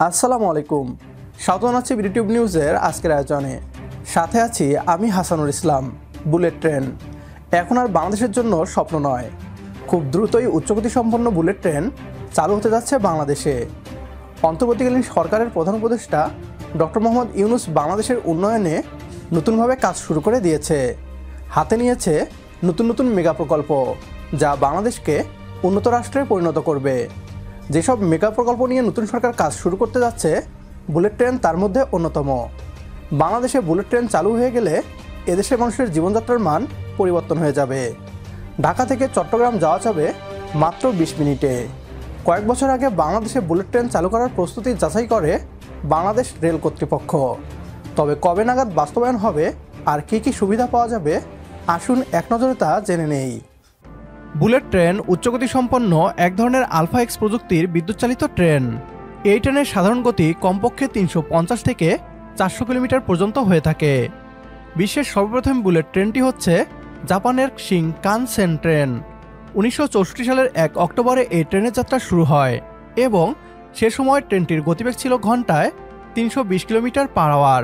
আসসালামু আলাইকুম। স্বাগত জানাচ্ছি বিডিটিউব নিউজের আজকের আয়োজনে। সাথে আছি আমি হাসানুল ইসলাম। বুলেট ট্রেন এখন আর বাংলাদেশের জন্য স্বপ্ন নয়, খুব দ্রুতই উচ্চগতি সম্পন্ন বুলেট ট্রেন চালু হতে যাচ্ছে বাংলাদেশে। অন্তর্বর্তীকালীন সরকারের প্রধান উপদেষ্টা ডক্টর মোহাম্মদ ইউনূস বাংলাদেশের উন্নয়নে নতুনভাবে কাজ শুরু করে দিয়েছে। হাতে নিয়েছে নতুন নতুন মেগা প্রকল্প, যা বাংলাদেশকে উন্নত রাষ্ট্রে পরিণত করবে। যেসব মেগা প্রকল্প নিয়ে নতুন সরকার কাজ শুরু করতে যাচ্ছে, বুলেট ট্রেন তার মধ্যে অন্যতম। বাংলাদেশে বুলেট ট্রেন চালু হয়ে গেলে এদেশের মানুষের জীবনযাত্রার মান পরিবর্তন হয়ে যাবে। ঢাকা থেকে চট্টগ্রাম যাওয়া যাবে মাত্র 20 মিনিটে। কয়েক বছর আগে বাংলাদেশে বুলেট ট্রেন চালু করার প্রস্তুতি যাচাই করে বাংলাদেশ রেল কর্তৃপক্ষ। তবে কবে নাগাদ বাস্তবায়ন হবে আর কী কী সুবিধা পাওয়া যাবে, আসুন এক নজরে তা জেনে নেই। বুলেট ট্রেন উচ্চগতি সম্পন্ন এক ধরনের আলফা এক্স প্রযুক্তির বিদ্যুৎ চালিত ট্রেন। এই ট্রেনের সাধারণ গতি কমপক্ষে 350 থেকে 400 কিলোমিটার পর্যন্ত হয়ে থাকে। বিশ্বের সর্বপ্রথম বুলেট ট্রেনটি হচ্ছে জাপানের শিনকানসেন ট্রেন। 1964 সালের 1 অক্টোবরে এই ট্রেনের যাত্রা শুরু হয় এবং সে সময় ট্রেনটির গতিবেগ ছিল ঘন্টায় 320 কিলোমিটার পার আওয়ার।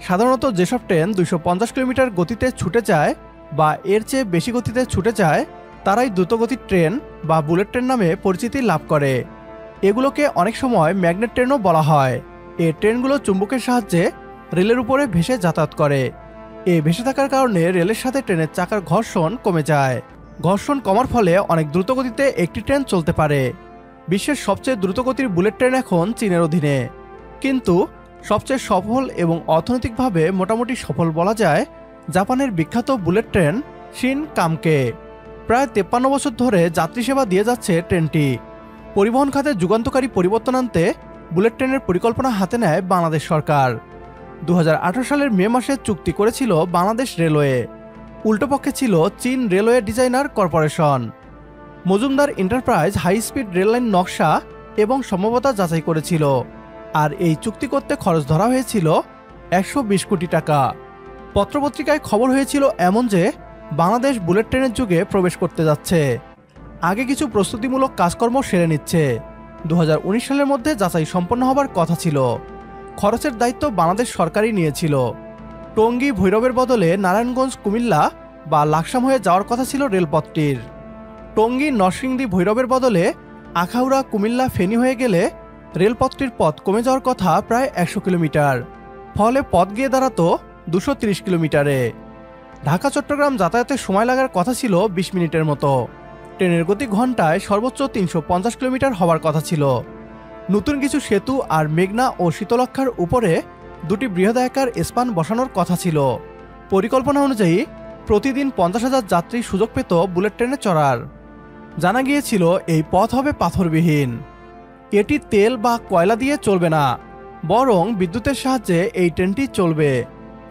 সাধারণত যেসব ট্রেন 250 কিলোমিটার গতিতে ছুটে যায় বা এর চেয়ে বেশি গতিতে ছুটে যায়, তারাই দ্রুতগতির ট্রেন বা বুলেট ট্রেন নামে পরিচিতি লাভ করে। এগুলোকে অনেক সময় ম্যাগনেট ট্রেনও বলা হয়। এই ট্রেনগুলো চুম্বকের সাহায্যে রেলের উপরে ভেসে যাতায়াত করে। এই ভেসে থাকার কারণে রেলের সাথে ট্রেনের চাকার ঘর্ষণ কমে যায়। ঘর্ষণ কমার ফলে অনেক দ্রুতগতিতে একটি ট্রেন চলতে পারে। বিশ্বের সবচেয়ে দ্রুতগতির বুলেট ট্রেন এখন চীনের অধীনে, কিন্তু সবচেয়ে সফল এবং অর্থনৈতিকভাবে মোটামুটি সফল বলা যায় জাপানের বিখ্যাত বুলেট ট্রেন শিনকানকে। প্রায় 53 বছর ধরে যাত্রী সেবা দিয়ে যাচ্ছে ট্রেনটি। পরিবহন খাতে যুগান্তকারী পরিবর্তন আনতে বুলেট ট্রেনের পরিকল্পনা হাতে নেয় বাংলাদেশ সরকার। 2018 সালের মে মাসে চুক্তি করেছিল বাংলাদেশ রেলওয়ে। উল্টোপক্ষে ছিল চীন railway designer corporation. Majumdar enterprise high speed rail line নকশা এবং সম্ভাব্যতা যাচাই করেছিল, আর এই চুক্তি করতে খরচ ধরা হয়েছিল 120 কোটি টাকা। পত্রপত্রিকায় খবর হয়েছিল এমন যে বাংলাদেশ বুলেট ট্রেনের যুগে প্রবেশ করতে যাচ্ছে। আগে কিছু প্রস্তুতিমূলক কাজকর্ম সেরে নিচ্ছে। 2019 সালের মধ্যে যাচাই সম্পন্ন হবার কথা ছিল। খরচের দায়িত্ব বাংলাদেশ সরকারই নিয়েছিল। টঙ্গী ভৈরবের বদলে নারায়ণগঞ্জ কুমিল্লা বা লাকসাম হয়ে যাওয়ার কথা ছিল রেলপথটির। টঙ্গী নরসিংদী ভৈরবের বদলে আখাউড়া কুমিল্লা ফেনী হয়ে গেলে রেলপথটির পথ কমে যাওয়ার কথা প্রায় 100 কিলোমিটার। ফলে পথ গিয়ে দাঁড়াতো 230 কিলোমিটারে। ঢাকা চট্টগ্রাম যাতায়াতের সময় লাগার কথা ছিল 20 মিনিটের মতো। ট্রেনের গতি ঘন্টায় সর্বোচ্চ 350 কিলোমিটার হওয়ার কথা ছিল। নতুন কিছু সেতু আর মেঘনা ও শীতলক্ষার উপরে দুটি বৃহদায়কার স্পান বসানোর কথা ছিল। পরিকল্পনা অনুযায়ী প্রতিদিন 50,000 যাত্রী সুযোগ পেত বুলেট ট্রেনে চড়ার। জানা গিয়েছিল এই পথ হবে পাথরবিহীন। এটি তেল বা কয়লা দিয়ে চলবে না, বরং বিদ্যুতের সাহায্যে এই ট্রেনটি চলবে।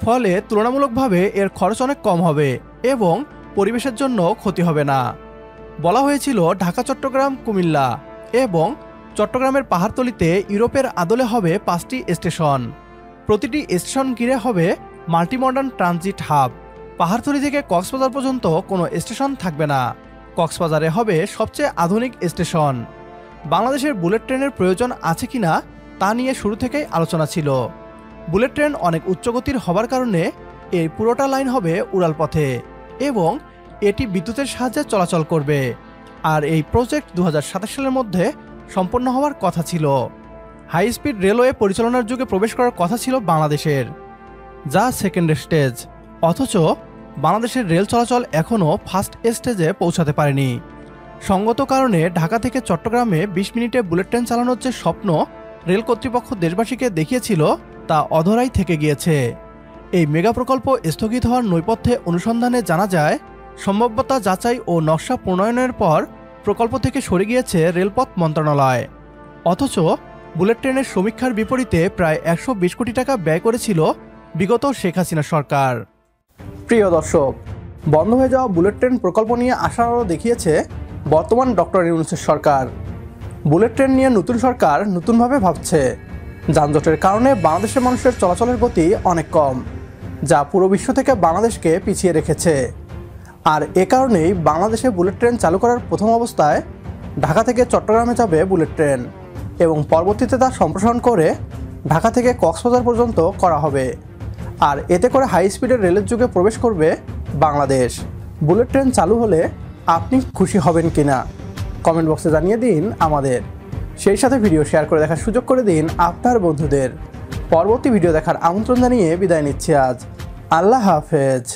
ফলে তুলনামূলকভাবে এর খরচ অনেক কম হবে এবং পরিবেশের জন্য ক্ষতি হবে না। বলা হয়েছিল ঢাকা চট্টগ্রাম কুমিল্লা এবং চট্টগ্রামের পাহাড়তলিতে ইউরোপের আদলে হবে 5টি স্টেশন। প্রতিটি স্টেশন ঘিরে হবে multi modern transit hub. Pahartali থেকে কক্সবাজার পর্যন্ত কোনো স্টেশন থাকবে না। কক্সবাজারে হবে সবচেয়ে আধুনিক স্টেশন। বাংলাদেশের বুলেট ট্রেনের প্রয়োজন আছে কিনা তা নিয়ে শুরু থেকেই আলোচনা ছিল। বুলেট ট্রেন অনেক উচ্চগতির হবার কারণে এই পুরোটা লাইন হবে উড়াল পথে এবং এটি বিদ্যুতের সাহায্যে চলাচল করবে। আর এই প্রজেক্ট 2027 সালের মধ্যে সম্পন্ন হওয়ার কথা ছিল। হাই স্পিড রেলওয়ে পরিচালনার যুগে প্রবেশ করার কথা ছিল বাংলাদেশের, যা সেকেন্ড স্টেজ। অথচ বাংলাদেশের রেল চলাচল এখনও ফার্স্ট স্টেজে পৌঁছাতে পারেনি। সঙ্গত কারণে ঢাকা থেকে চট্টগ্রামে 20 মিনিটে বুলেট ট্রেন চালানোর যে স্বপ্ন রেল কর্তৃপক্ষ দেশবাসীকে দেখিয়েছিল, তা অধরাই থেকে গিয়েছে। এই মেগা প্রকল্প স্থগিত হওয়ার নৈপথ্যে অনুসন্ধানে জানা যায়, সম্ভাব্যতা যাচাই ও নকশা প্রণয়নের পর প্রকল্প থেকে সরে গিয়েছে রেলপথ মন্ত্রণালয়। অথচ বুলেট ট্রেনের সমীক্ষার বিপরীতে প্রায় 120 কোটি টাকা ব্যয় করেছিল বিগত শেখ হাসিনা সরকার। প্রিয় দর্শক, বন্ধ হয়ে যাওয়া বুলেট ট্রেন প্রকল্প নিয়ে আশার আলো দেখিয়েছে বর্তমান ডক্টর ইউনূসের সরকার। বুলেট ট্রেন নিয়ে নতুন সরকার নতুনভাবে ভাবছে। যানজটের কারণে বাংলাদেশের মানুষের চলাচলের গতি অনেক কম, যা পুরো বিশ্ব থেকে বাংলাদেশকে পিছিয়ে রেখেছে। আর এ কারণেই বাংলাদেশে বুলেট ট্রেন চালু করার প্রথম অবস্থায় ঢাকা থেকে চট্টগ্রামে যাবে বুলেট ট্রেন। এবং পরবর্তীতে তা সম্প্রসারণ করে ঢাকা থেকে কক্সবাজার পর্যন্ত করা হবে। আর এতে করে হাই স্পিডের রেলের যুগে প্রবেশ করবে বাংলাদেশ। বুলেট ট্রেন চালু হলে আপনি খুশি হবেন কিনা কমেন্ট বক্সে জানিয়ে দিন আমাদের। সেই সাথে ভিডিও শেয়ার করে দেখার সুযোগ করে দিন আপনার বন্ধুদের। পরবর্তী ভিডিও দেখার আমন্ত্রণ জানিয়ে বিদায় নিচ্ছি আজ। আল্লাহ হাফেজ।